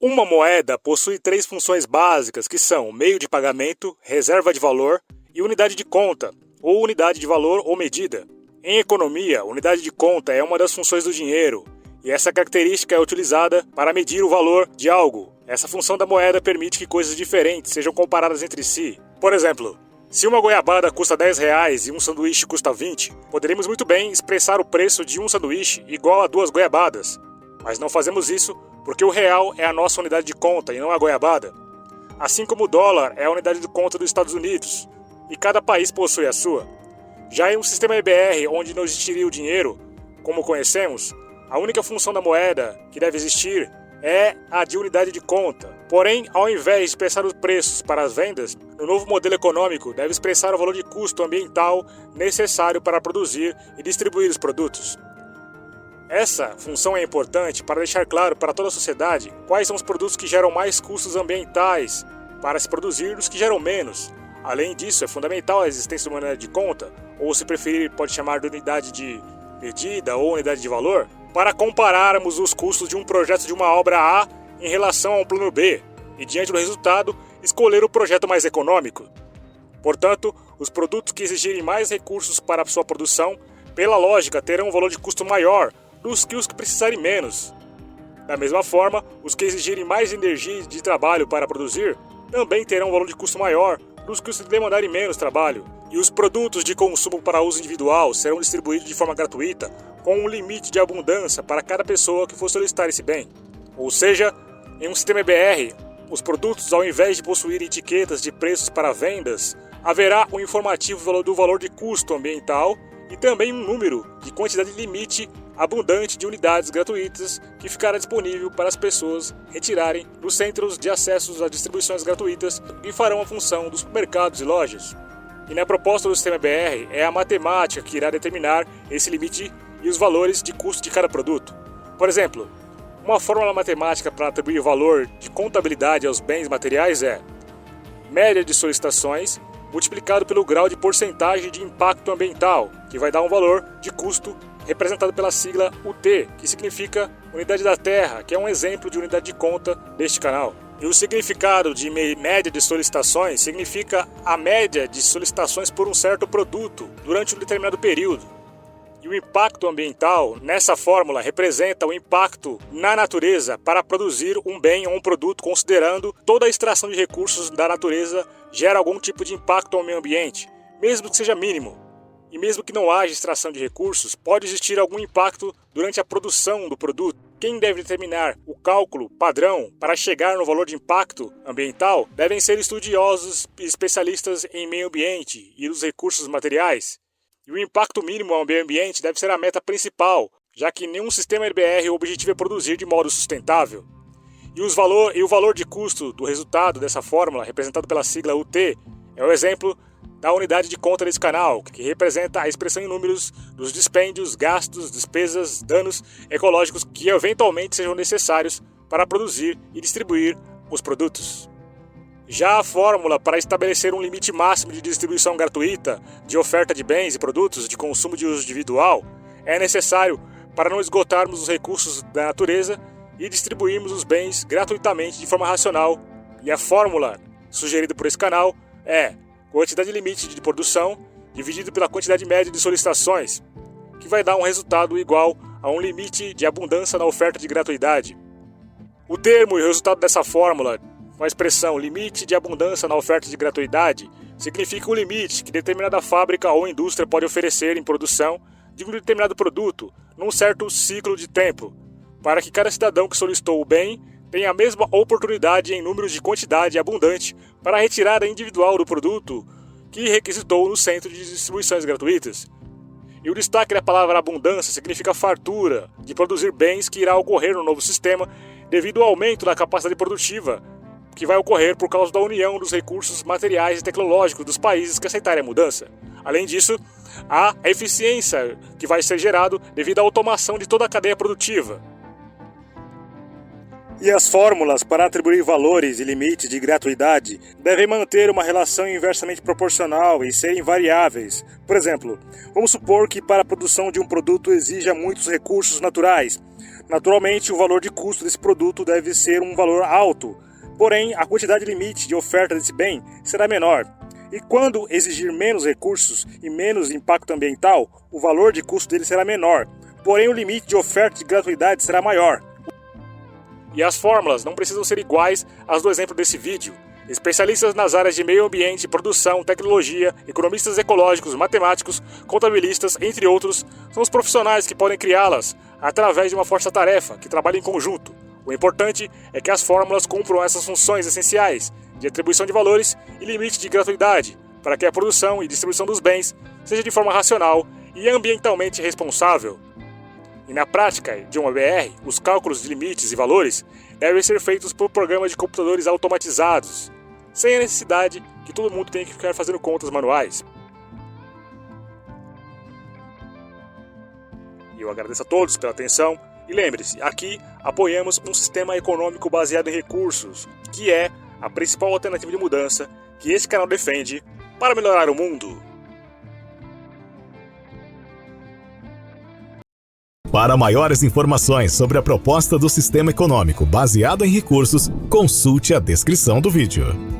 Uma moeda possui três funções básicas que são meio de pagamento, reserva de valor e unidade de conta, ou unidade de valor ou medida. Em economia, unidade de conta é uma das funções do dinheiro, e essa característica é utilizada para medir o valor de algo. Essa função da moeda permite que coisas diferentes sejam comparadas entre si. Por exemplo, se uma goiabada custa R$10 e um sanduíche custa 20, poderíamos muito bem expressar o preço de um sanduíche igual a 2 goiabadas. Mas não fazemos isso porque o real é a nossa unidade de conta e não a goiabada. Assim como o dólar é a unidade de conta dos Estados Unidos, e cada país possui a sua. Já em um sistema EBR onde não existiria o dinheiro, como conhecemos, a única função da moeda que deve existir é a de unidade de conta. Porém, ao invés de expressar os preços para as vendas, no novo modelo econômico deve expressar o valor de custo ambiental necessário para produzir e distribuir os produtos. Essa função é importante para deixar claro para toda a sociedade quais são os produtos que geram mais custos ambientais para se produzir dos que geram menos. Além disso, é fundamental a existência de uma unidade de conta, ou se preferir pode chamar de unidade de medida ou unidade de valor, para compararmos os custos de um projeto de uma obra A em relação a um plano B e, diante do resultado, escolher o projeto mais econômico. Portanto, os produtos que exigirem mais recursos para a sua produção, pela lógica, terão um valor de custo maior dos que os que precisarem menos. Da mesma forma, os que exigirem mais energia de trabalho para produzir também terão um valor de custo maior dos que os que demandarem menos trabalho. E os produtos de consumo para uso individual serão distribuídos de forma gratuita, com um limite de abundância para cada pessoa que for solicitar esse bem. Ou seja, em um sistema EBR, os produtos, ao invés de possuírem etiquetas de preços para vendas, haverá um informativo do valor de custo ambiental e também um número de quantidade limite abundante de unidades gratuitas que ficará disponível para as pessoas retirarem dos centros de acesso às distribuições gratuitas que farão a função dos supermercados e lojas. E na proposta do sistema EBR é a matemática que irá determinar esse limite e os valores de custo de cada produto. Por exemplo, uma fórmula matemática para atribuir valor de contabilidade aos bens materiais é média de solicitações multiplicado pelo grau de porcentagem de impacto ambiental, que vai dar um valor de custo representado pela sigla UT, que significa Unidade da Terra, que é um exemplo de unidade de conta deste canal. E o significado de média de solicitações significa a média de solicitações por um certo produto durante um determinado período. E o impacto ambiental, nessa fórmula, representa o impacto na natureza para produzir um bem ou um produto, considerando toda a extração de recursos da natureza gera algum tipo de impacto ao meio ambiente, mesmo que seja mínimo. E mesmo que não haja extração de recursos, pode existir algum impacto durante a produção do produto. Quem deve determinar o cálculo padrão para chegar no valor de impacto ambiental devem ser estudiosos e especialistas em meio ambiente e dos recursos materiais. E o impacto mínimo ao meio ambiente deve ser a meta principal, já que nenhum sistema EBR o objetivo é produzir de modo sustentável. E o valor de custo do resultado dessa fórmula, representado pela sigla UT, é o exemplo da unidade de conta desse canal, que representa a expressão em números dos dispêndios, gastos, despesas, danos ecológicos que eventualmente sejam necessários para produzir e distribuir os produtos. Já a fórmula para estabelecer um limite máximo de distribuição gratuita de oferta de bens e produtos de consumo de uso individual é necessário para não esgotarmos os recursos da natureza e distribuirmos os bens gratuitamente de forma racional. E a fórmula sugerida por esse canal é quantidade limite de produção dividido pela quantidade média de solicitações, que vai dar um resultado igual a um limite de abundância na oferta de gratuidade. O termo e o resultado dessa fórmula, com a expressão limite de abundância na oferta de gratuidade, significa o limite que determinada fábrica ou indústria pode oferecer em produção de um determinado produto num certo ciclo de tempo, para que cada cidadão que solicitou o bem tenha a mesma oportunidade em números de quantidade abundante para a retirada individual do produto que requisitou no centro de distribuições gratuitas. E o destaque da palavra abundância significa fartura de produzir bens que irá ocorrer no novo sistema devido ao aumento da capacidade produtiva que vai ocorrer por causa da união dos recursos materiais e tecnológicos dos países que aceitarem a mudança. Além disso, há a eficiência que vai ser gerado devido à automação de toda a cadeia produtiva. E as fórmulas para atribuir valores e limites de gratuidade devem manter uma relação inversamente proporcional e serem variáveis. Por exemplo, vamos supor que para a produção de um produto exija muitos recursos naturais. Naturalmente, o valor de custo desse produto deve ser um valor alto, porém, a quantidade limite de oferta desse bem será menor. E quando exigir menos recursos e menos impacto ambiental, o valor de custo dele será menor, porém o limite de oferta de gratuidade será maior. E as fórmulas não precisam ser iguais às do exemplo desse vídeo. Especialistas nas áreas de meio ambiente, produção, tecnologia, economistas ecológicos, matemáticos, contabilistas, entre outros, são os profissionais que podem criá-las através de uma força-tarefa que trabalha em conjunto. O importante é que as fórmulas cumpram essas funções essenciais de atribuição de valores e limite de gratuidade, para que a produção e distribuição dos bens seja de forma racional e ambientalmente responsável. E na prática de uma BR, os cálculos de limites e valores devem ser feitos por programas de computadores automatizados, sem a necessidade que todo mundo tenha que ficar fazendo contas manuais. E eu agradeço a todos pela atenção e lembre-se, aqui apoiamos um sistema econômico baseado em recursos, que é a principal alternativa de mudança que esse canal defende para melhorar o mundo. Para maiores informações sobre a proposta do sistema econômico baseado em recursos, consulte a descrição do vídeo.